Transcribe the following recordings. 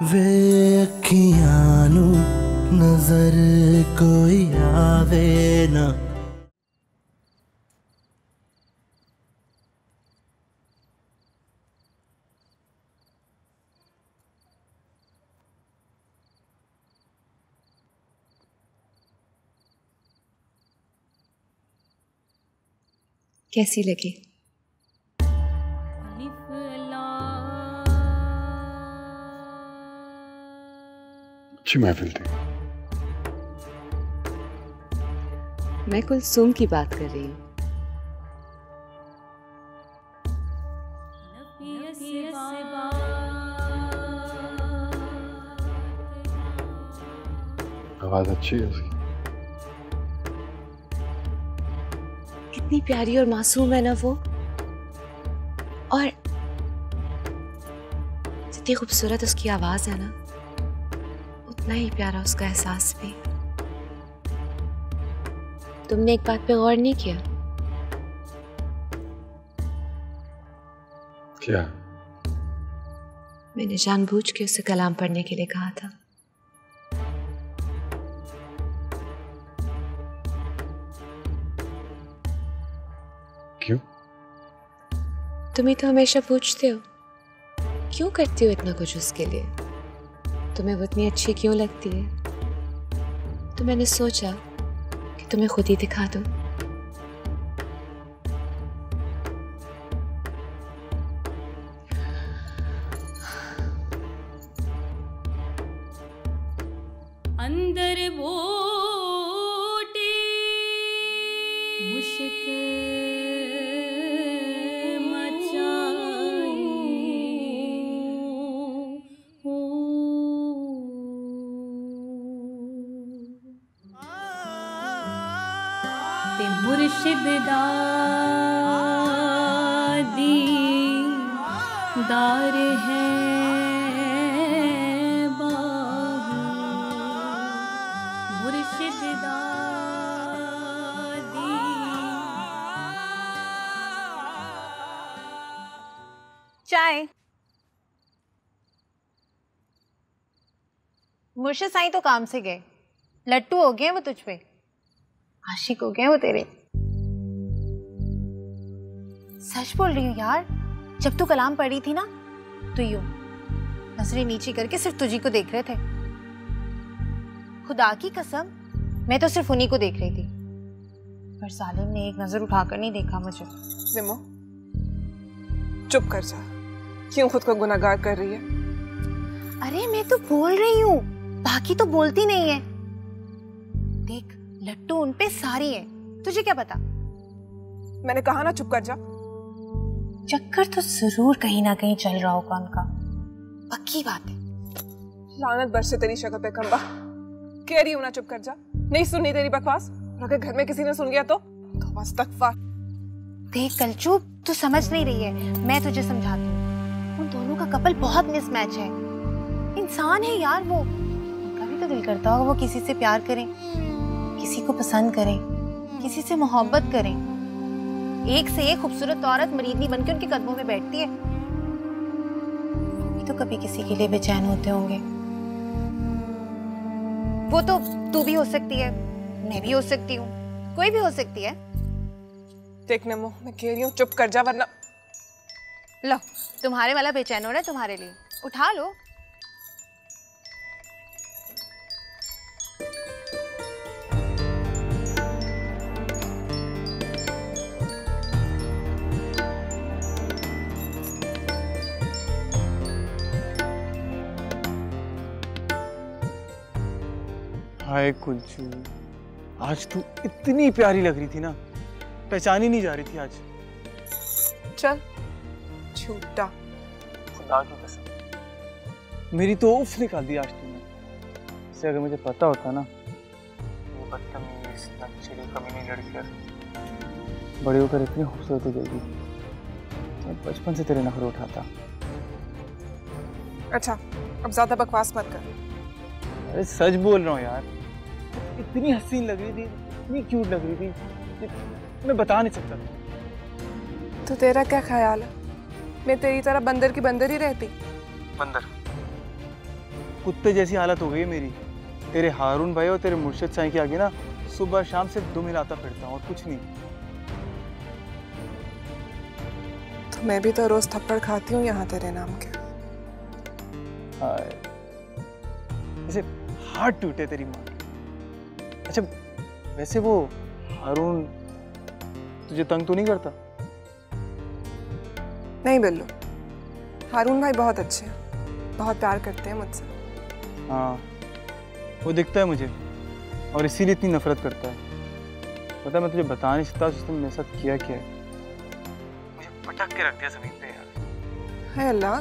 वे अखियां नू नजर कोई आवे ना। कैसी लगी? अच्छी महफिल थी। मैं कुलसुम की बात कर रही हूँ। आवाज अच्छी है उसकी। कितनी प्यारी और मासूम है ना वो, और जितनी खूबसूरत उसकी आवाज है ना, उतना ही प्यारा उसका एहसास भी। तुमने एक बात पे गौर नहीं किया? क्या? मैंने जानबूझ के उसे कलाम पढ़ने के लिए कहा था। क्यों? तुम ही तो हमेशा पूछते हो क्यों करती हो इतना कुछ उसके लिए, तुम्हें वो इतनी अच्छी क्यों लगती है। तो मैंने सोचा कि तुम्हें खुद ही दिखा दूं। अंदर बोटी मुश्क मुर्शिद दादी दार है बाहू, मुर्शिद दादी। चाय। मुर्शिद साईं तो काम से गए, लट्टू हो गए वो तुझ पे, आशिक हो गए वो तेरे। सच बोल रही हूँ यार, जब तू कलाम पढ़ी थी ना तो यूं नजरें नीचे करके सिर्फ तुझी को देख रहे थे। खुदा की कसम मैं तो सिर्फ उन्हीं को देख रही थी, पर सालिम ने एक नजर उठाकर नहीं देखा मुझे। निमो चुप कर जा, क्यों खुद को गुनाहगार कर रही है? अरे मैं तो बोल रही हूँ, बाकी तो बोलती नहीं है। देख लट्टू उन पे सारी है, तुझे क्या पता। मैंने कहा ना चुप कर जा। चक्कर तो जरूर कहीं ना कहीं चल रहा होगा उनका, पक्की बात है। लानत बरसे तेरी शक्ल पे खंबा, कह रही हूं ना चुप कर जा। नहीं सुननी तेरी बकवास, और अगर घर में किसी ने सुन गया तो अस्तगफार। देख कलचू तू समझ नहीं रही है, मैं तुझे समझाती हूँ। उन दोनों का कपल बहुत मिसमैच है। इंसान है यार वो, उनका भी तो दिल करता होगा वो किसी से प्यार करें, किसी को पसंद करें, किसी से मोहब्बत करें। एक से एक खूबसूरत औरत मरीदनी बनके उनके कदमों में बैठती है। तो कभी किसी के लिए बेचैन होते होंगे। वो तो तू भी हो सकती है, मैं भी हो सकती हूँ, कोई भी हो सकती है। देख नमो, मैं कह रही हूँ चुप कर जा वरना। लो तुम्हारे वाला बेचैन हो रहा है, तुम्हारे लिए उठा लो। हाय कुलचू, आज तू इतनी प्यारी लग रही थी ना, पहचानी नहीं जा रही थी आज। चल झूठा। खुदा की कसम, मेरी तो उफ निकाल दी आज तूने। इससे अगर मुझे पता होता ना, ये बदतमीज लंचड़ी कमीनी लड़कियां बड़े होकर इतनी खूबसूरत हो जाएगी, मैं बचपन से तेरे नखरे उठाता। अच्छा अब ज्यादा बकवास मत कर। अरे सच बोल रहा हूँ यार, इतनी हसीन लग रही थी, इतनी क्यूट लग रही थी, मैं बता नहीं सकता। तो तेरा क्या ख्याल है, मैं तेरी तरह बंदर की बंदर ही रहती? बंदर? कुत्ते जैसी हालत हो गई है मेरी। तेरे हारून भाई और तेरे मुर्शिद साईं के आगे ना सुबह शाम से दुम हिलाता फिरता हूँ और कुछ नहीं। तो मैं भी तो रोज थप्पड़ खाती हूँ यहाँ तेरे नाम के। जैसे हाथ टूटे तेरी माँ के। अच्छा वैसे वो हारून तुझे तंग तो नहीं करता? नहीं बिल्लू, हारून भाई बहुत अच्छे हैं, बहुत प्यार करते हैं मुझसे। हाँ वो दिखता है मुझे, और इसीलिए इतनी नफरत करता है। पता है मैं तुझे बता नहीं सकता उसने मेरे साथ किया क्या है। मुझे पटक के रख दिया जमीन पे यार। है अल्लाह,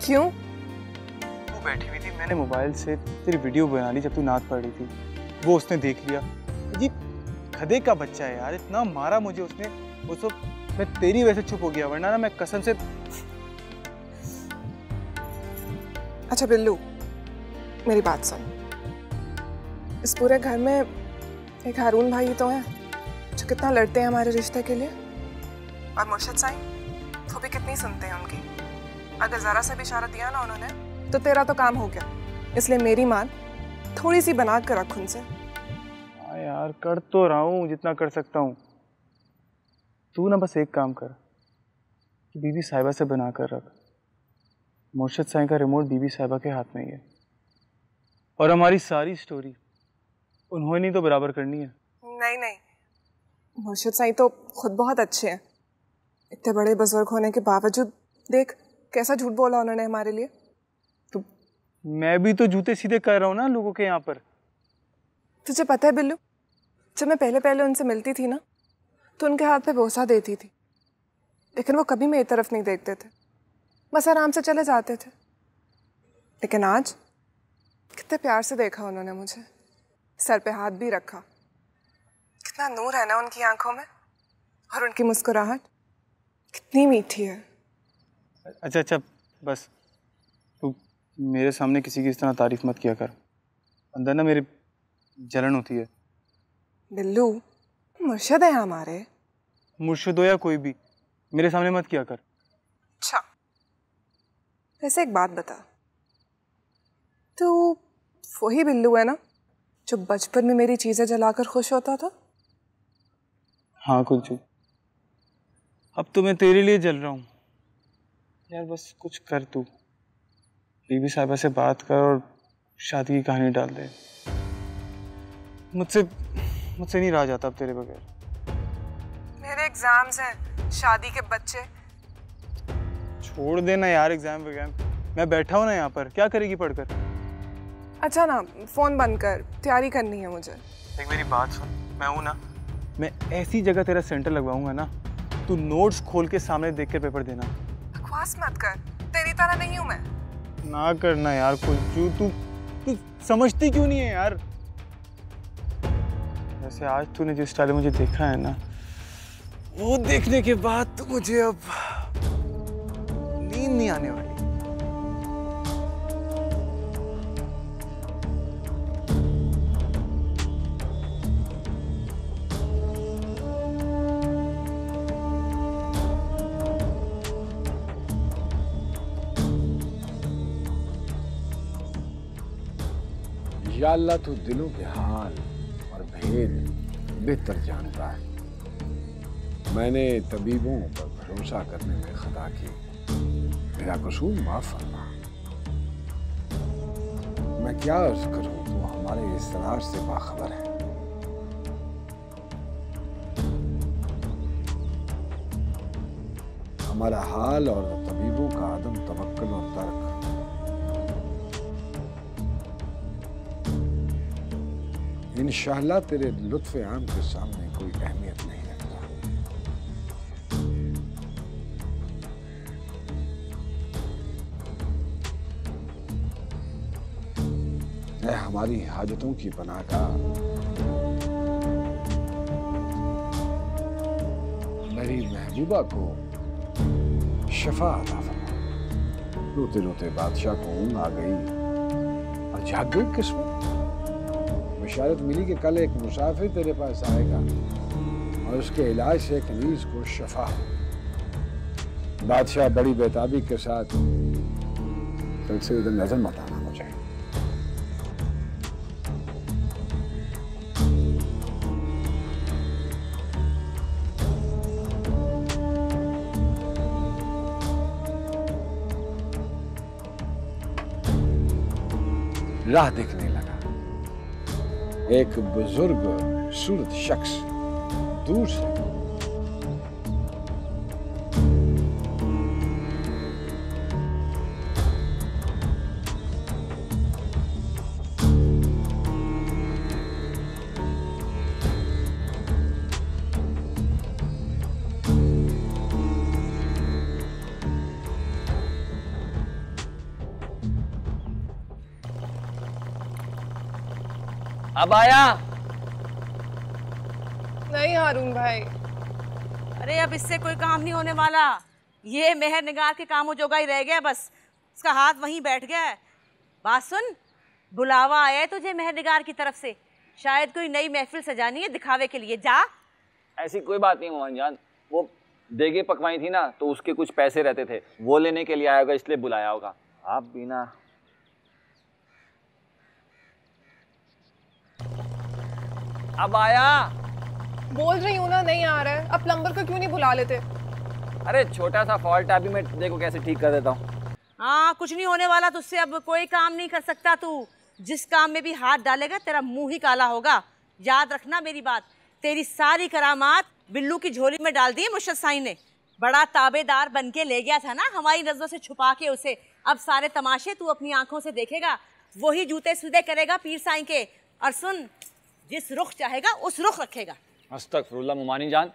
क्यों? तू बैठी हुई थी, मैंने मोबाइल से तेरी वीडियो बना ली जब तू नाच पड़ रही थी, वो उसने देख लिया। जी खदे का बच्चा है यार, इतना मारा मुझे उसने। वो सब मैं तेरी वजह से चुप हो गया, वरना ना मैं कसम से। अच्छा बिल्लू, मेरी बात सुन। इस पूरे घर में एक हारून भाई ही तो हैं जो कितना लड़ते हैं हमारे रिश्ते के लिए, और मुर्शिद साईं वो भी कितनी सुनते हैं उनकी। अगर जरा से भी इशारा दिया ना उन्होंने तो तेरा तो काम हो गया। इसलिए मेरी मान थोड़ी सी बना कर रख उनसे। हाँ यार कर तो रहा हूँ जितना कर सकता हूँ। तू ना बस एक काम कर कि बीबी साहिबा से बना कर रख। मुर्शिद साईं का रिमोट बीबी साहिबा के हाथ में ही है, और हमारी सारी स्टोरी उन्होंने तो बराबर करनी है। नहीं नहीं, मुर्शिद साईं तो खुद बहुत अच्छे हैं। इतने बड़े बुजुर्ग होने के बावजूद देख कैसा झूठ बोला उन्होंने हमारे लिए। तो मैं भी तो जूते सीधे कर रहा हूँ ना लोगों के यहाँ पर। तुझे पता है बिल्लू, जब मैं पहले पहले उनसे मिलती थी ना तो उनके हाथ पे बोसा देती थी, लेकिन वो कभी मेरी तरफ नहीं देखते थे, बस आराम से चले जाते थे। लेकिन आज कितने प्यार से देखा उन्होंने मुझे, सर पे हाथ भी रखा। कितना नूर है ना उनकी आंखों में, और उनकी मुस्कुराहट कितनी मीठी है। अच्छा अच्छा बस, तू मेरे सामने किसी की इस तरह तारीफ मत किया कर, अंदर ना मेरे जलन होती है। बिल्लू मुर्शिद है हमारे। मुर्शिद हो या कोई भी, मेरे सामने मत किया कर। अच्छा वैसे एक बात बता, तू वही बिल्लू है ना जो बचपन में मेरी चीजें जलाकर खुश होता था? हाँ कुलचू, अब तो मैं तेरे लिए जल रहा हूँ यार। बस कुछ कर तू, बीबी साहिबा से बात कर और शादी की कहानी डाल दे। मुझसे नहीं रहा जाता अब तेरे बगैर। मेरे एग्जाम्स हैं, शादी के बच्चे। छोड़ देना यार एग्जाम वगैम, मैं बैठा हूँ ना यहाँ पर, क्या करेगी पढ़कर? अच्छा ना फोन बंद कर, तैयारी करनी है मुझे। एक मेरी बात सुन, मैं हूँ ना, मैं ऐसी जगह तेरा सेंटर लगवाऊंगा ना, तू नोट्स खोल के सामने देख कर पेपर देना। बकवास मत कर, तेरी तरह नहीं हूँ मैं। ना करना यार कुलचू, तू समझती क्यों नहीं है यार? वैसे आज तूने जिस स्टाइल में मुझे देखा है ना, वो देखने के बाद तो मुझे अब नींद नहीं आने वाली। या अल्लाह तू दिलों के हाल और भेद बेहतर जानता है। मैंने तबीबों पर भरोसा करने में खता की, मेरा कसूर माफ फरमा। मैं क्या अर्ज करूं, तू हमारे इसरार से बाखबर है। हमारा हाल और तबीबों का आदम तवक्कुल और तर्क इंशाअल्लाह तेरे लुत्फ़ आम के सामने कोई अहमियत नहीं रखता। है हमारी हाजतों की पनाहगाह, मेरी महबूबा को शफा अता फरमा। रोते रोते बादशाह को ऊँग आ गई और जाग गई किस्मत। बशारत मिली कि कल एक मुसाफिर तेरे पास आएगा और उसके इलाज से एक मरीज को शफा हो। बादशाह बड़ी बेताबी के साथ कल से उधर नजर मत आना मुझे। राह देखने लगा। एक बुजुर्ग सूरत शख्स दूर से अब आया। नहीं हारून भाई, अरे अब इससे कोई काम नहीं होने वाला। ये मेहर निगार के कामों जोगा ही रह गया, बस इसका हाथ वहीं बैठ गया है। बात सुन, बुलावा आया है तुझे मेहर निगार की तरफ से, शायद कोई नई महफिल सजानी है दिखावे के लिए। जा। ऐसी कोई बात नहीं मोहन जान, वो देगे पकवाई थी ना तो उसके कुछ पैसे रहते थे, वो लेने के लिए आया होगा, इसलिए बुलाया होगा। आप भी ना। अब आया। बोल रही हूँ ना नहीं आ रहा है, अब प्लम्बर को क्यों नहीं बुला लेते? अरे छोटा सा फॉल्ट है, अभी मैं देखो कैसे ठीक कर देता हूँ। हाँ, कुछ नहीं होने वाला तुझसे, अब कोई काम नहीं कर सकता तू। जिस काम में भी हाथ डालेगा तेरा मुंह ही काला होगा। याद रखना मेरी बात। तेरी सारी करामात बिल्लू की झोली में डाल दी मुर्शद साईं ने। बड़ा ताबेदार बन के ले गया था ना हमारी नजरों से छुपा के उसे। अब सारे तमाशे तू अपनी आंखों से देखेगा, वही जूते सीधे करेगा पीर साईं के। और सुन, जिस रुख चाहेगा उस रुख रखेगा। अस्तगफुरुल्लाह मुमानी जान,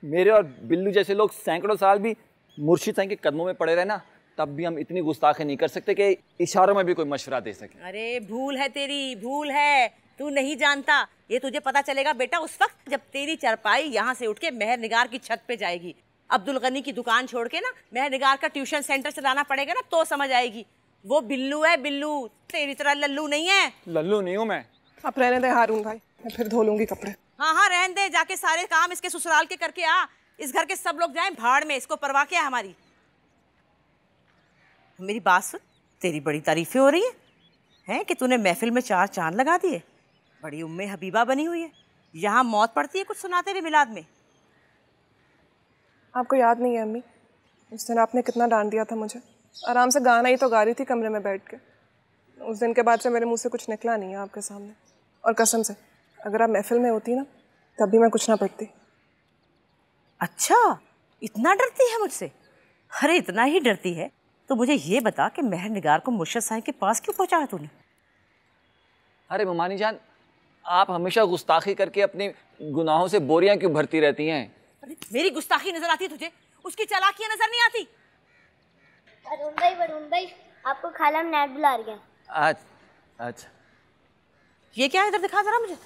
मेरे और बिल्लू जैसे लोग सैकड़ों साल भी मुर्शिद साईं के कदमों में पड़े रहे ना, तब भी हम इतनी गुस्ताखी नहीं कर सकते कि इशारों में भी कोई मशवरा दे सके। अरे भूल है तेरी, भूल है, तू नहीं जानता। ये तुझे पता चलेगा बेटा उस वक्त जब तेरी चरपाई यहाँ से उठ के मेहर निगार की छत पे जाएगी। अब्दुल गनी की दुकान छोड़ के ना मेहर निगार का ट्यूशन सेंटर चलाना पड़ेगा ना, तो समझ आएगी। वो बिल्लू है बिल्लू, तेरी तरह लल्लू नहीं है। लल्लू नहीं हूँ मैं। अब रहने दे हारून भाई, मैं फिर धो लूंगी कपड़े। हाँ हाँ रहने दे, जाके सारे काम इसके ससुराल के करके आ। इस घर के सब लोग जाएं भाड़ में, इसको परवाह क्या है हमारी। मेरी बात सुन, तेरी बड़ी तारीफें हो रही हैं कि तूने महफिल में 4 चांद लगा दिए। बड़ी उम्मे हबीबा बनी हुई है। यहाँ मौत पड़ती है कुछ सुनाते हुए मिलाद में। आपको याद नहीं है अम्मी, उस दिन आपने कितना डांट दिया था मुझे। आराम से गाना ही तो गा रही थी कमरे में बैठ के। उस दिन के बाद से मेरे मुंह से कुछ निकला नहीं है आपके सामने। और कसम से अगर आप महफिल में होती ना तब भी मैं कुछ ना पढ़ती। अच्छा, इतना डरती है मुझसे? अरे इतना ही डरती है तो मुझे ये बता कि मेहर निगार को मुर्शद साईं के पास क्यों पहुंचाया तूने? अरे मुमानी जान, आप हमेशा गुस्ताखी करके अपने गुनाहों से बोरियां क्यों भरती रहती हैं? अरे मेरी गुस्ताखी नजर आती है तुझे, उसकी चालाकियां नजर नहीं आती? वरुण भाई आपको खाला में नेट बुला रही है। अच्छा, ये क्या है? इधर दिखा जरा मुझे।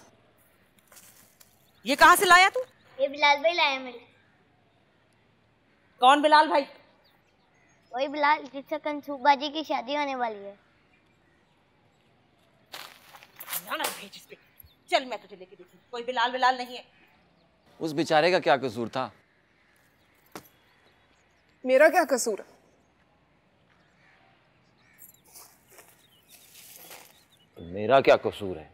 ये कहाँ से लाया तू? ये बिलाल भाई लाया मेरे। कौन बिलाल भाई? वही बिलाल जिससे कंसूब बाजी की शादी होने वाली है। भेज इस पे। चल मैं तुझे लेके देखूं। कोई बिलाल नहीं है। उस बेचारे का क्या कसूर था? मेरा क्या कसूर है? मेरा क्या कसूर है?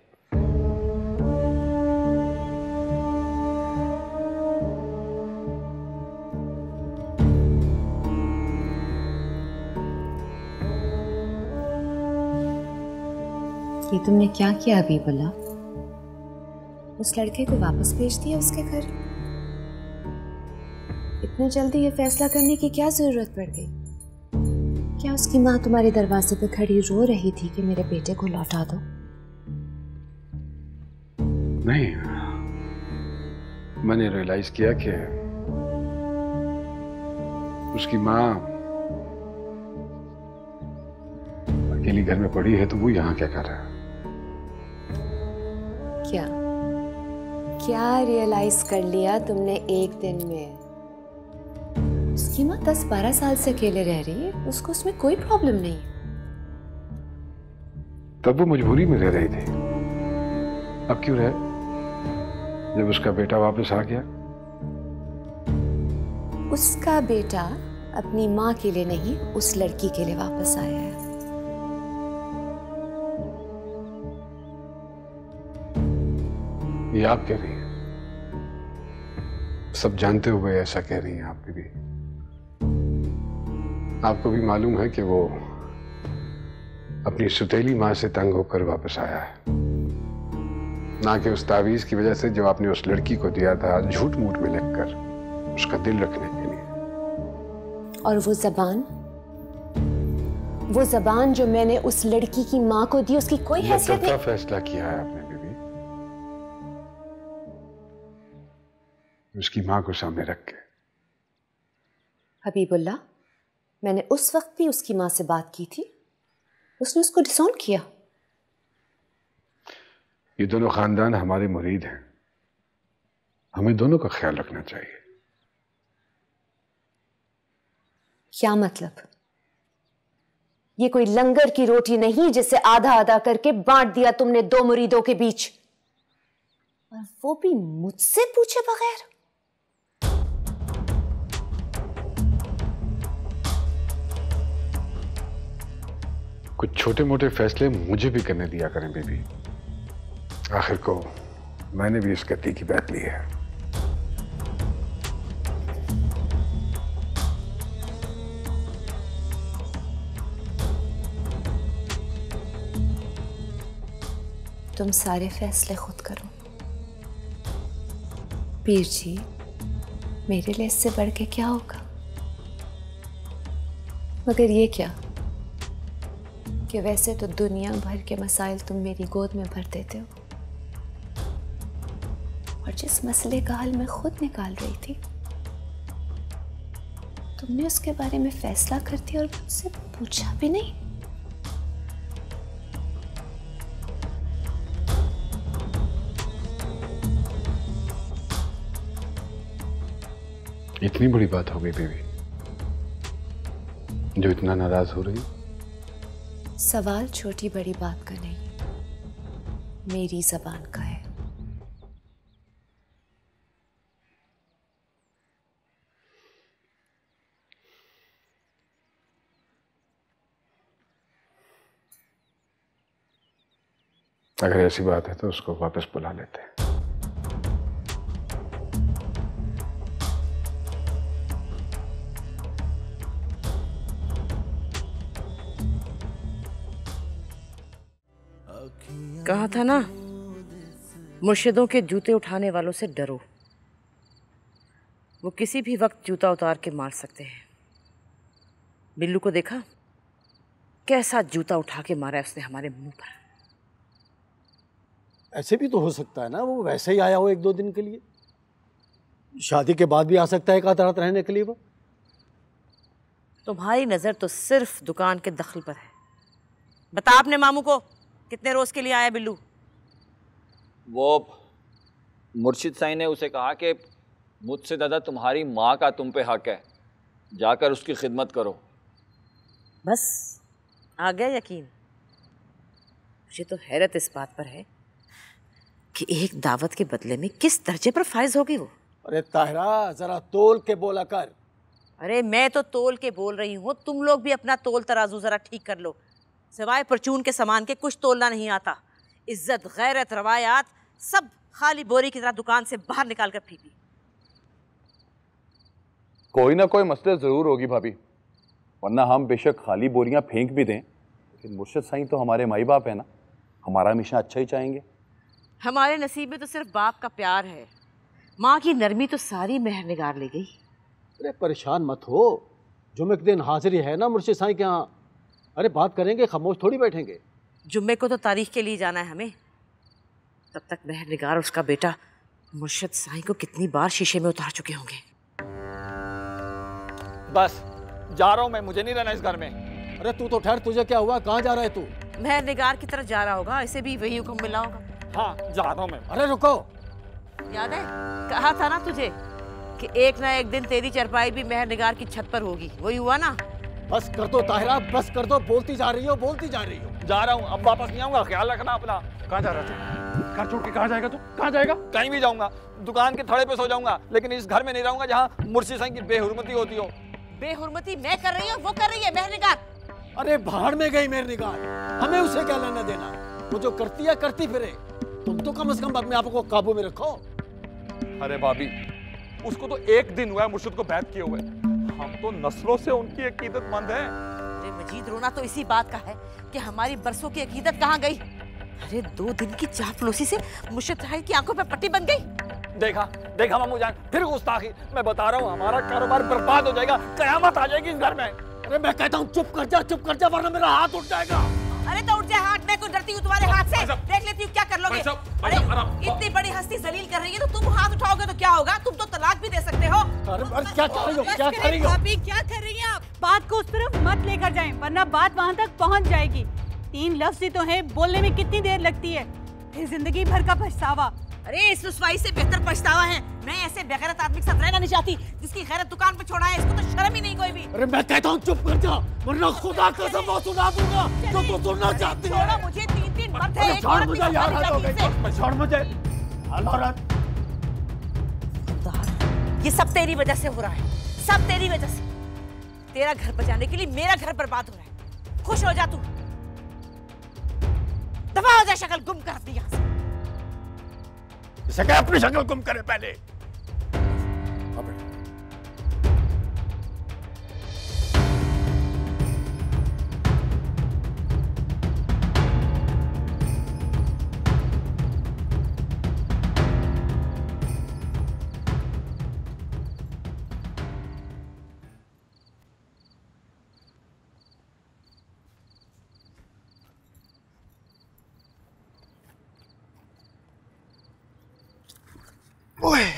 ये तुमने क्या किया हबीबुल्लाह? उस लड़के को वापस भेज दिया उसके घर? इतनी जल्दी ये फैसला करने की क्या जरूरत पड़ गई? क्या उसकी माँ तुम्हारे दरवाजे पे खड़ी रो रही थी कि मेरे बेटे को लौटा दो? नहीं, मैंने रियलाइज किया कि उसकी माँ अकेली घर में पड़ी है, तो वो यहाँ क्या कर रहा है? क्या रियलाइज कर लिया तुमने एक दिन में? उसकी माँ 10-12 साल से अकेले रह रही है, उसको उसमें कोई प्रॉब्लम नहीं है। तब वो मजबूरी में रह रही थी, अब क्यों रहे जब उसका बेटा वापस आ गया? उसका बेटा अपनी माँ के लिए नहीं, उस लड़की के लिए वापस आया है। ये आप कह रही हैं, सब जानते हुए ऐसा कह रही हैं आप भी। आपको भी मालूम है कि वो अपनी सुतेली मां से तंग होकर वापस आया है, ना कि उस तावीज की वजह से जो आपने उस लड़की को दिया था झूठ मूठ में लिखकर उसका दिल रखने के लिए। और वो जबान जो मैंने उस लड़की की मां को दी, उसकी कोई हैसियत नहीं। फैसला किया है आपने बीबी, उसकी मां को सामने रख के। हबीबुल्लाह, मैंने उस वक्त भी उसकी मां से बात की थी, उसने उसको डिसऑन किया। ये दोनों खानदान हमारे मुरीद हैं, हमें दोनों का ख्याल रखना चाहिए। क्या मतलब? ये कोई लंगर की रोटी नहीं जिसे आधा आधा करके बांट दिया तुमने दो मुरीदों के बीच, और वो भी मुझसे पूछे बगैर। कुछ छोटे मोटे फैसले मुझे भी करने दिया करें बीबी, आखिर को मैंने भी इस गति की बात ली है। तुम सारे फैसले खुद करो। पीर जी, मेरे लिए इससे बढ़ के क्या होगा? मगर ये क्या कि वैसे तो दुनिया भर के मसाइल तुम मेरी गोद में भर देते हो, और जिस मसले का हल मैं खुद निकाल रही थी, तुमने उसके बारे में फैसला कर दिया और मुझसे पूछा भी नहीं। इतनी बड़ी बात हो गई बीबी जो इतना नाराज हो रही? सवाल छोटी बड़ी बात का नहीं, मेरी जबान का है। अगर ऐसी बात है तो उसको वापस बुला लेते हैं। कहा था ना, मुर्शिदों के जूते उठाने वालों से डरो, वो किसी भी वक्त जूता उतार के मार सकते हैं। बिल्लू को देखा कैसा जूता उठा के मारा है उसने हमारे मुंह पर। ऐसे भी तो हो सकता है ना, वो वैसे ही आया हो एक दो दिन के लिए, शादी के बाद भी आ सकता है एक आध रात रहने के लिए। वो तुम्हारी नजर तो सिर्फ दुकान के दखल पर है। बता अपने मामू को कितने रोज के लिए आया बिल्लू? वो मुर्शिद साईं ने उसे कहा कि मुझसे दादा तुम्हारी माँ का तुम पे हक है, जाकर उसकी खिदमत करो। बस आ गया यकीन। मुझे तो हैरत इस बात पर है कि एक दावत के बदले में किस दर्जे पर फायज होगी वो। अरे ताहिरा, जरा तोल के बोला कर। अरे मैं तो तोल के बोल रही हूँ, तुम लोग भी अपना तोल तराजू जरा ठीक कर लो। सिवाय परचून के सामान के कुछ तोलना नहीं आता। इज्जत, गैरत, रवायात सब खाली बोरी की तरह दुकान से बाहर निकाल कर फेंकी। कोई ना कोई मसले जरूर होगी भाभी, वरना हम बेशक खाली बोरियां फेंक भी दें, लेकिन मुर्शिद साईं तो हमारे माई बाप है ना, हमारा हमेशा अच्छा ही चाहेंगे। हमारे नसीब में तो सिर्फ बाप का प्यार है, माँ की नरमी तो सारी मेहर निगार ले गई। अरे परेशान मत हो, जुम्मे के दिन हाजिरी है ना मुर्शिद साईं के यहाँ। अरे बात करेंगे, खामोश थोड़ी बैठेंगे। जुम्मे को तो तारीख के लिए जाना है हमें, तब तक मेहर निगार उसका बेटा मुर्शिद साईं को कितनी बार शीशे में उतार चुके होंगे। बस जा रहा हूँ मैं, मुझे नहीं रहना इस घर में। अरे तू तो ठहर, तुझे क्या हुआ? कहाँ जा रहा है तू? मेहर निगार की तरफ जा रहा होगा, इसे भी वही हुक्म मिला होगा। हाँ जा रहा हूँ मैं। अरे रुको, याद है कहा था ना तुझे कि एक ना एक दिन तेरी चरपाई भी मेहर निगार की छत पर होगी, वही हुआ ना। बस कर दो ताहिरा, बस कर दो। बोलती जा रही हो, बोलती जा रही हो। जा रहा हूँ, अब वापस नहीं आऊंगा, ख्याल रखना अपना। कहाँ जा रहा था? घर छोड़ के कहाँ जाएगा तू? कहाँ जाएगा? कहीं भी जाऊंगा, दुकान के थड़े पे सो जाऊंगा, लेकिन इस घर में नहीं रहूंगा जहाँ मुर्शिद साईं की बेहुरमती होती हो। बेहुरमती मैं कर रही हूँ, वो कर रही है मेहर निगार। अरे भाड़ में गई मेहर निगार, हमें उसे क्या लेना देना? वो जो करती है करती फिरे, तुम तो कम से कम अपने आप को काबू में रखो। अरे भाभी, उसको तो एक दिन हुआ है मुर्शिद को बैत किए हुए, हम तो नस्लों से उनकी अकीदतमंद हैं। मजीद रोना तो इसी बात का है कि हमारी बरसों की अकीदत कहाँ गई। अरे 2 दिन की चापलूसी से मुर्शिद साहिब की आंखों पे पट्टी बन गई। देखा देखा मामू जान, फिर गुस्ताखी। मैं बता रहा हूँ हमारा कारोबार बर्बाद हो जाएगा, कयामत आ जाएगी इस घर में। अरे मैं कहता हूँ चुप कर जा वरना मेरा हाथ उठ जाएगा। अरे तो उठ जाए हाथ, मैं कुछ डरती हूँ तुम्हारे हाथ से। देख लेती हूँ क्या कर लोगे। अरे इतनी बड़ी हस्ती जलील कर रही है तो तुम हाथ उठाओगे तो क्या होगा? तुम तो तलाक भी दे सकते हो। अरे क्या कर रही हो, क्या कर रही हो? भाभी क्या कर रही हैं आप? बात को उस तरफ मत लेकर जाएं वरना बात वहाँ तक पहुँच जाएगी। 3 लफ्ज़ ही तो है, बोलने में कितनी देर लगती है, फिर जिंदगी भर का पछतावा। अरे इस रुसवाई से बेहतर पछतावा है। मैं ऐसे बेगैरत आदमी के साथ रहना नहीं चाहती जिसकी गैरत दुकान पे छोड़ा है। इसको तो शर्म ही नहीं कोई भी। अरे मैं कहता हूँ चुप कर जा वरना खुदा कसम वो सुना दूंगा जो तू सुनना चाहती है। छोड़ो मुझे, 3 मर्द है, एक छोड़ औरत मुझे भी यार, संभालनी चाहिए इसे। छोड़ मुझे। औरत ये सब तेरी वजह से हो रहा है, सब तेरी वजह से। तेरा घर बचाने के लिए मेरा घर बर्बाद हो रहा है। खुश हो जा तू, दफा हो जा, शक्ल गुम कर दी यहाँ से। इसे क्या अपनी शक्ल गुम करे पहले।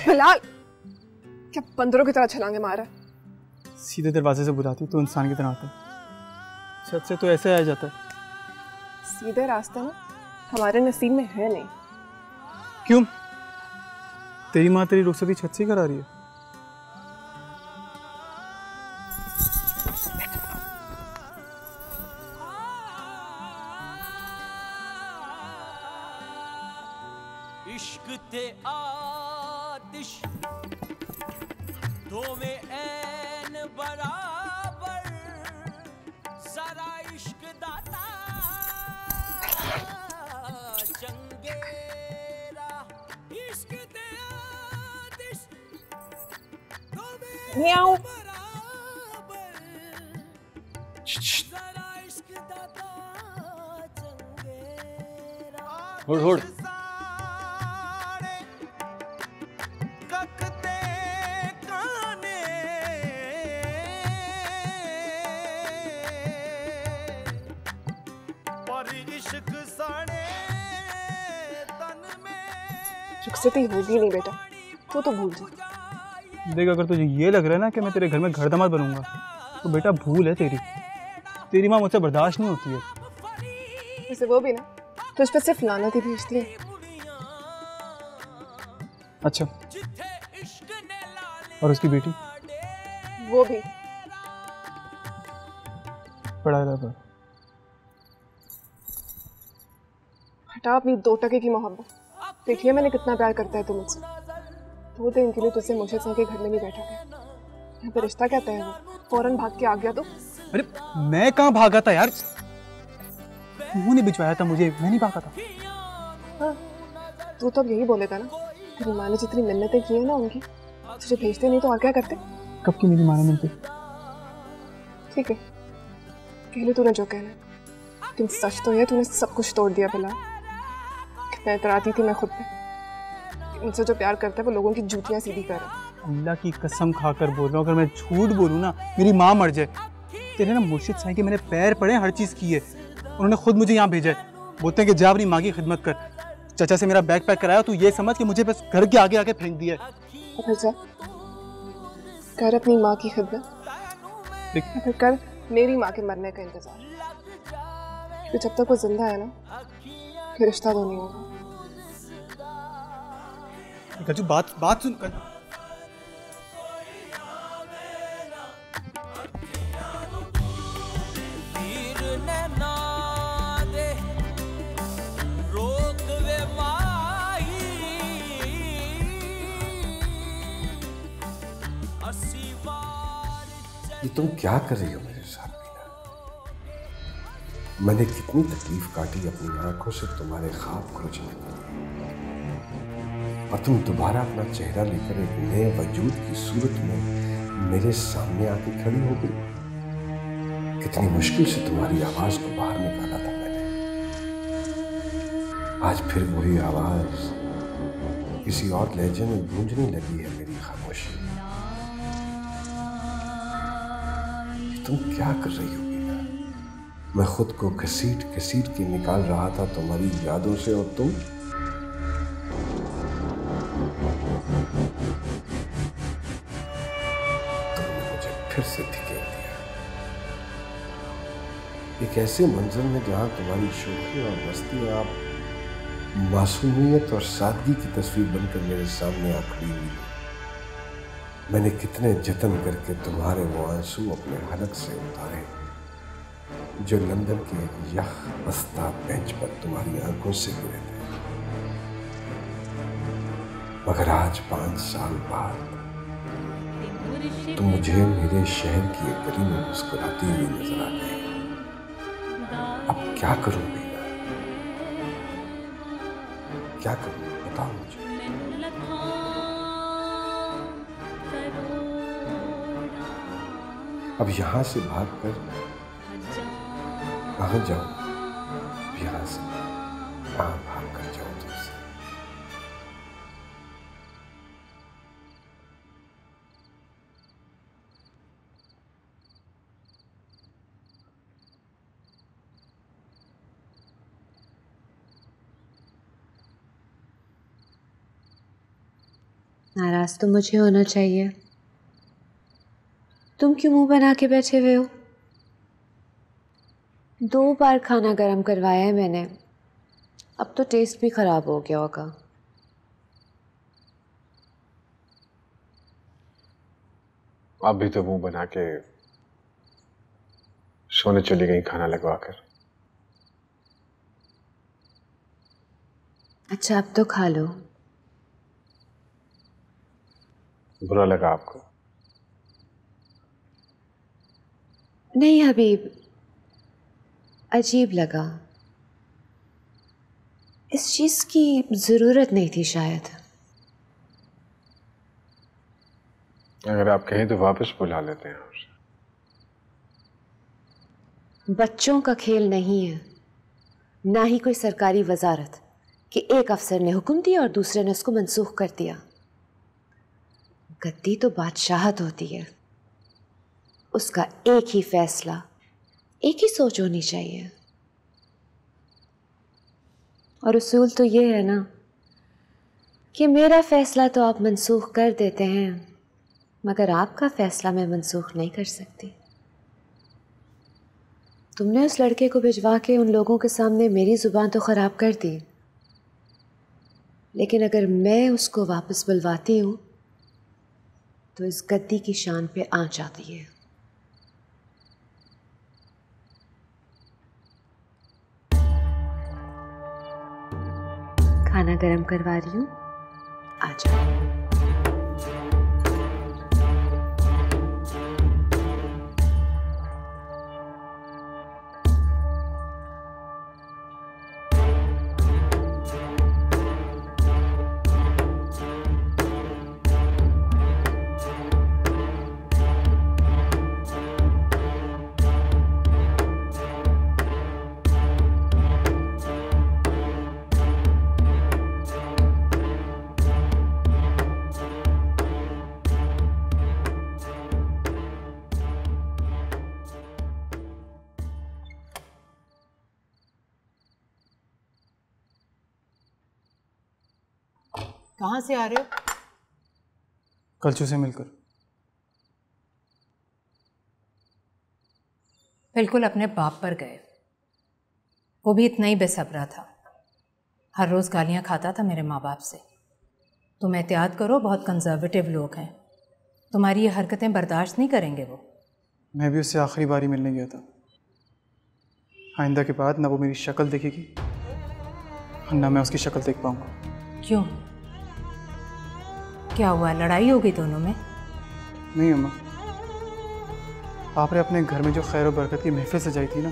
बिलाल क्या बंदरों की तरह छलांगे मारा है? सीधे दरवाजे से बुलाती तो इंसान की तरह आता है, छत से तो ऐसे आ जाता है। सीधे रास्ता ना हमारे नसीब में है नहीं। क्यों? तेरी माँ तेरी रुखसती छत से करा रही है। इश्क ते आतिश दो में ऐन बराबर, सारा इश्क दाता चंगेरा। इश्क ते आतिश दो में ऐन बराबर, सारा इश्क दाता चंगेरा। हुड़ रुखसती होगी नहीं बेटा, तू तो भूल जा। देख अगर तुझे ये लग रहा है ना कि मैं तेरे घर में घर दामाद बनूंगा तो बेटा भूल है तेरी माँ मुझसे बर्दाश्त नहीं होती है। वैसे वो भी ना तुझ पे सिर्फ लानत ही भेजती है। अच्छा, और उसकी बेटी? वो भी पढ़ा रहा था। हटा अपनी 2 टके की मोहब्बत। देखिए मैंने कितना प्यार करता है तू मुझसे। 2 दिन के लिए तुझसे मुर्शिद साहब के घर में नहीं बैठा गया। यहाँ पे रिश्ता क्या तय है? वो फौरन भाग के आ गया तो? अरे मैं कहाँ भागा था यार, उन्होंने भिजवाया था मुझे, मैं नहीं भागा था। हाँ, तू तो अब यही बोलेगा ना, तेरी माँ ने जितनी मिन्नतें की है ना उनकी, तुझे भेजते नहीं तो और क्या करते? कब की मेरी माँ ने मिलती? ठीक है, कह ले तूने जो कहना, लेकिन सच तो ये तूने सब कुछ तोड़ दिया। बिला कितना इतराती थी मैं खुद पे, उनसे जो प्यार करता है वो लोगों की जूतियां सीधी कर रहा है। अल्लाह की कसम खाकर बोल रहा हूँ, अगर मैं झूठ बोलूँ ना मेरी माँ मर जाए। तेरे ना मुर्शिद साहब के मैंने पैर पड़े, हर चीज़ की है, उन्होंने खुद मुझे यहाँ भेजा है। बोलते हैं कि जा अपनी माँ की खिदमत कर। चाचा से मेरा बैग पैक कराया, तू ये समझ कि मुझे बस घर के आगे आके फेंक दिया है। तो फिर जा कर अपनी माँ की खिदमत, फिर कर मेरी माँ के मरने का इंतजार। तो जब तक वो जिंदा है ना फिर रिश्ता तो नहीं होगा। गज्जू बात सुन कर। ये तुम क्या कर रही हो मेरे साथ मीना? मैंने कितनी तकलीफ काटी अपनी आंखों से तुम्हारे ख्वाब खोजने में, और तुम दोबारा अपना चेहरा लेकर एक नए वजूद की सूरत में मेरे सामने आके खड़ी हो गई। कितनी मुश्किल से तुम्हारी आवाज को बाहर निकाला था मैंने। आज फिर वही आवाज किसी और लहजे में गूंजने लगी है मेरी खामोशी। तुम क्या कर रही हो बीना? मैं खुद को घसीट घसीट के निकाल रहा था तुम्हारी यादों से, और तुमने मुझे फिर से धकेल दिया एक ऐसे मंजर में जहां तुम्हारी शोखी और मस्ती आप मासूमियत और सादगी की तस्वीर बनकर मेरे सामने आ खड़ी हुई। मैंने कितने जतन करके तुम्हारे वो आंसू अपने हलक से उतारे जो लंदन के एक यख बस्ता बेंच पर तुम्हारी आंखों से गिरे थे, मगर आज 5 साल बाद तुम मुझे मेरे शहर की एक गली में मुस्कुराती हुई नजर आ गई। अब क्या करूं बीना, क्या करूं बताओ मुझे। अब यहां से भागकर कहां जाऊं? यहां से कहां भागकर जाऊं तुमसे? नाराज तो मुझे होना चाहिए। तुम क्यों मुंह बना के बैठे हुए हो? 2 बार खाना गर्म करवाया है मैंने, अब तो टेस्ट भी खराब हो गया होगा। आप भी तो मुंह बना के सोने चली गई खाना लगवाकर। अच्छा अब तो खा लो। बुरा लगा आपको? नहीं हबीब, अजीब लगा। इस चीज की जरूरत नहीं थी शायद। अगर आप कहें तो वापस बुला लेते हैं आपसे। बच्चों का खेल नहीं है, ना ही कोई सरकारी वजारत कि एक अफसर ने हुक्म दिया और दूसरे ने उसको मंसूख कर दिया। गद्दी तो बादशाहत होती है, उसका एक ही फैसला, एक ही सोच होनी चाहिए। और उसूल तो ये है ना कि मेरा फैसला तो आप मंसूख कर देते हैं, मगर आपका फैसला मैं मंसूख नहीं कर सकती। तुमने उस लड़के को भिजवा के उन लोगों के सामने मेरी जुबान तो खराब कर दी, लेकिन अगर मैं उसको वापस बुलवाती हूं तो इस गद्दी की शान पे आंच आती है। खाना गरम करवा रही हूं, आ जाओ। कहाँ से आ रहे हो? कलचू से मिलकर। बिल्कुल अपने बाप पर गए, वो भी इतना ही बेसब्रा था। हर रोज़ गालियाँ खाता था मेरे माँ बाप से। तुम एहतियात करो, बहुत कंजर्वेटिव लोग हैं, तुम्हारी ये हरकतें बर्दाश्त नहीं करेंगे वो। मैं भी उससे आखिरी बारी मिलने गया था। आइंदा के बाद ना वो मेरी शक्ल देखेगी ना मैं उसकी शक्ल देख पाऊंगा। क्यों, क्या हुआ? लड़ाई हो गई दोनों में? नहीं अम्मा, आपने अपने घर में जो खैर और बरकत की महफिल सजाई थी ना,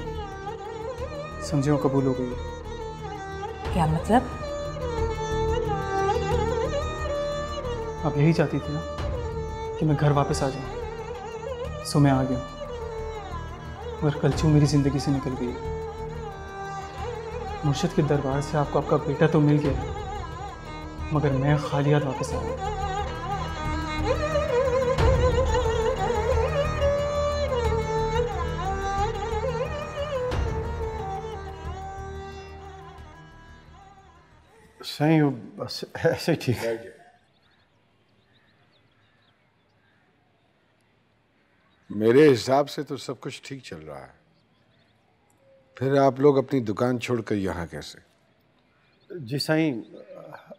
समझे वो कबूल हो गई है। क्या मतलब? आप यही चाहती थी ना कि मैं घर वापस आ जाऊं, सो मैं आ गया। मगर कलचू मेरी ज़िंदगी से निकल गई है। मुर्शिद के दरबार से आपको आपका बेटा तो मिल गया, मगर मैं खाली हाथ वापस आ गया। सही हो, बस ऐसे ठीक है। मेरे हिसाब से तो सब कुछ ठीक चल रहा है, फिर आप लोग अपनी दुकान छोड़कर यहाँ कैसे? जी साईं,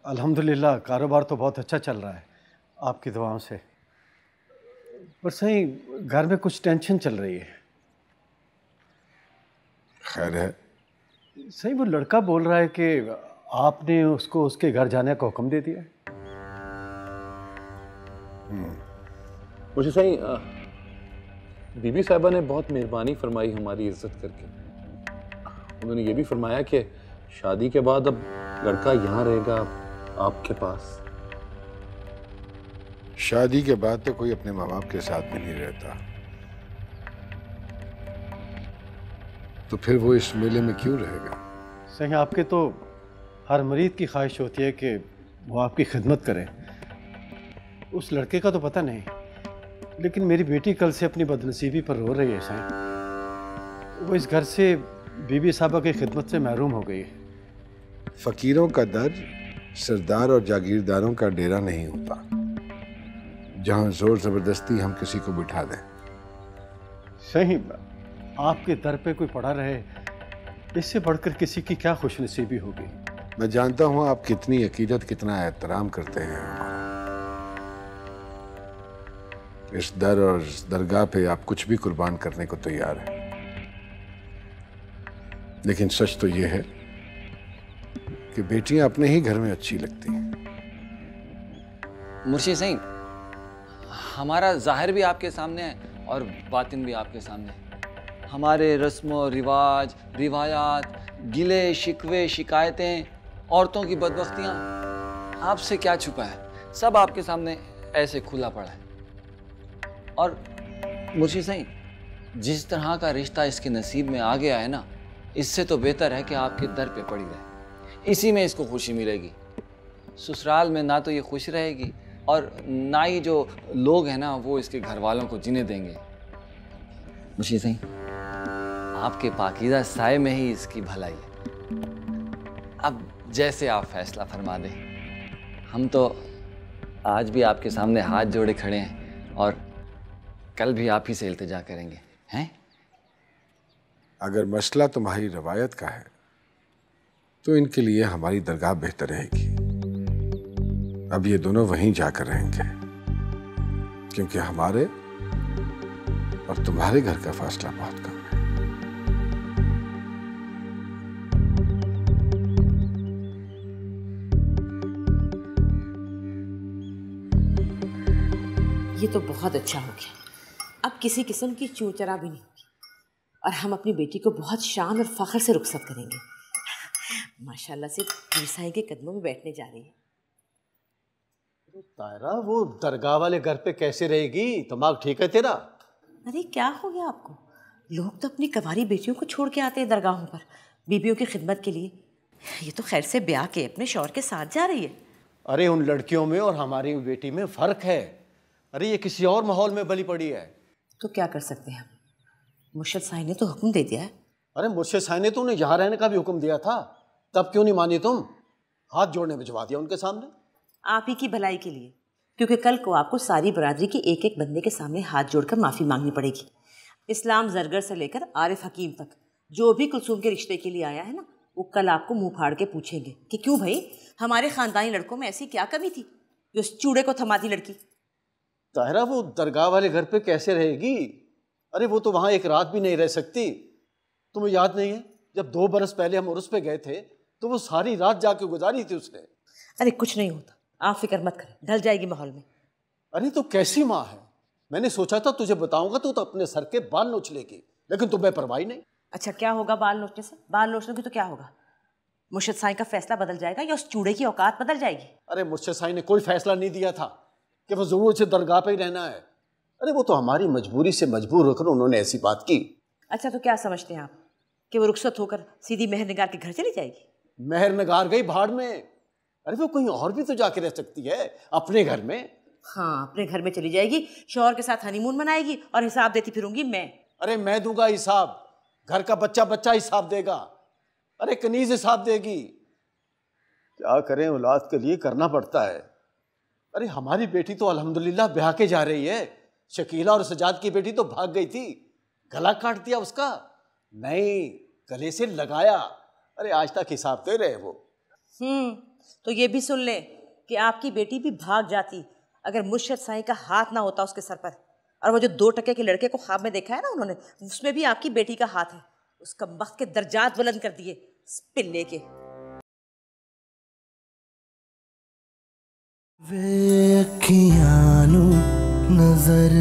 अल्हम्दुलिल्लाह कारोबार तो बहुत अच्छा चल रहा है आपकी दुआओं से, पर साईं घर में कुछ टेंशन चल रही है। खैर है? साईं वो लड़का बोल रहा है कि आपने उसको उसके घर जाने का हुक्म दे दिया। मुझे सही बीबी साहिबा ने बहुत मेहरबानी फरमाई हमारी इज्जत करके। उन्होंने ये भी फरमाया कि शादी के बाद अब लड़का यहाँ रहेगा आपके पास। शादी के बाद तो कोई अपने माँ बाप के साथ भी नहीं रहता, तो फिर वो इस मेले में क्यों रहेगा? सही आपके तो हर मरीद की ख्वाहिश होती है कि वो आपकी खिदमत करे। उस लड़के का तो पता नहीं, लेकिन मेरी बेटी कल से अपनी बदनसीबी पर रो रही है साईं। वो इस घर से बीबी साहबा की खिदमत से महरूम हो गई है। फकीरों का दर सरदार और जागीरदारों का डेरा नहीं होता जहां जोर जबरदस्ती हम किसी को बिठा दें। सही आपके दर पे कोई पड़ा रहे, इससे बढ़कर किसी की क्या खुशनसीबी होगी। मैं जानता हूं आप कितनी अकीदत, कितना एहतराम करते हैं हमारा। इस दर और इस दरगाह पे आप कुछ भी कुर्बान करने को तैयार हैं, लेकिन सच तो ये है कि बेटियां अपने ही घर में अच्छी लगती हैं। मुर्शिद सिंह, हमारा जाहिर भी आपके सामने है और बातिन भी आपके सामने है। हमारे रस्म रिवाज, रिवायात, गिले शिकवे, शिकायतें, औरतों की बदबख्तियाँ, आपसे क्या छुपा है, सब आपके सामने ऐसे खुला पड़ा है। और मुर्शिद सिंह, जिस तरह का रिश्ता इसके नसीब में आ गया है ना, इससे तो बेहतर है कि आपके दर पे पड़ी रहे, इसी में इसको खुशी मिलेगी। ससुराल में ना तो ये खुश रहेगी और ना ही जो लोग हैं ना वो इसके घर वालों को जीने देंगे। मुर्शिद सिंह, आपके पाकीज़ा साए में ही इसकी भलाई है। अब जैसे आप फैसला फरमा दें। हम तो आज भी आपके सामने हाथ जोड़े खड़े हैं और कल भी आप ही से इल्तिजा करेंगे, हैं? अगर मसला तुम्हारी रवायत का है तो इनके लिए हमारी दरगाह बेहतर रहेगी। अब ये दोनों वहीं जाकर रहेंगे, क्योंकि हमारे और तुम्हारे घर का फासला बहुत कम है। ये तो बहुत अच्छा हो गया। अब किसी किस्म की चूचरा भी नहीं होगी और हम अपनी बेटी को बहुत शान और फख्र से रुखसत करेंगे। माशाल्लाह से पीरसाई के कदमों में बैठने जा रही है। तायरा, वो दरगाह वाले घर पे कैसे रहेगी? दिमाग ठीक है तेरा? अरे क्या हो गया आपको? लोग तो अपनी कवारी बेटियों को छोड़ के आते हैं दरगाहों पर बीबियों की खिदमत के लिए। ये तो खैर से ब्याह के अपने शौहर के साथ जा रही है। अरे उन लड़कियों में और हमारी बेटी में फर्क है। अरे ये किसी और माहौल में बली पड़ी है। तो क्या कर सकते हैं हम? मुर्शिद साईं ने तो हुक्म दे दिया है। अरे मुर्शिद साईं ने तो उन्हें यहाँ रहने का भी हुक्म दिया था, तब क्यों नहीं मानी तुम? हाथ जोड़ने भिजवा दिया उनके सामने। आप ही की भलाई के लिए, क्योंकि कल को आपको सारी बरादरी के एक एक बंदे के सामने हाथ जोड़कर माफ़ी मांगनी पड़ेगी। इस्लाम जरगर से लेकर आरिफ हकीम तक जो भी कुलसूम के रिश्ते के लिए आया है ना, वो कल आपको मुंह फाड़ के पूछेंगे कि क्यों भाई, हमारे ख़ानदानी लड़कों में ऐसी क्या कमी थी जो उस चूड़े को थमाती लड़की। ताहिरा, वो दरगाह वाले घर पे कैसे रहेगी? अरे वो तो वहाँ एक रात भी नहीं रह सकती। तुम्हें याद नहीं है जब 2 बरस पहले हम उर्स पे गए थे तो वो सारी रात जाके गुजारी थी उसने। अरे कुछ नहीं होता, आप फिक्र मत करें, ढल जाएगी माहौल में। अरे तो कैसी माँ है? मैंने सोचा था तुझे बताऊंगा तो अपने सर के बाल नोच लेगी, लेकिन तुम्हें परवाही नहीं। अच्छा क्या होगा बाल नोचने से? बाल नोचने की तो क्या होगा? मुर्शिद साईं का फैसला बदल जाएगा या उस चूड़े की औकात बदल जाएगी? अरे मुर्शिद साईं ने कोई फैसला नहीं दिया था कि वो जरूर से दरगाह पे ही रहना है। अरे वो तो हमारी मजबूरी से मजबूर होकर उन्होंने ऐसी बात की। अच्छा तो क्या समझते हैं आप कि वो रुखसत होकर सीधी मेहर निगार के घर चली जाएगी? मेहर नगार गई भाड़ में। अरे वो कहीं और भी तो जाके रह सकती है, अपने घर में। हाँ, अपने घर में चली जाएगी, शौहर के साथ हनीमून मनाएगी और हिसाब देती फिरूंगी मैं। अरे मैं दूंगा हिसाब, घर का बच्चा बच्चा हिसाब देगा। अरे कनीज हिसाब देगी। क्या करें, औलाद के लिए करना पड़ता है। अरे हमारी बेटी तो अल्हम्दुलिल्लाह ब्याह के जा रही है। शकीला और सजाद की बेटी तो भाग गई थी, गला काट दिया उसका। नहीं, गले से लगाया। अरे आज तक हिसाब दे रहे वो। तो ये भी सुन ले कि आपकी बेटी भी भाग जाती अगर मुर्शद साईं का हाथ ना होता उसके सर पर। और वो जो 2 टके के लड़के को ख्वाब में देखा है ना उन्होंने, उसमें भी आपकी बेटी का हाथ है। उसका वक्त के दर्जात बुलंद कर दिए पिल्ले के। वे अखियां नू नजर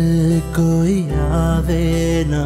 कोई आवे ना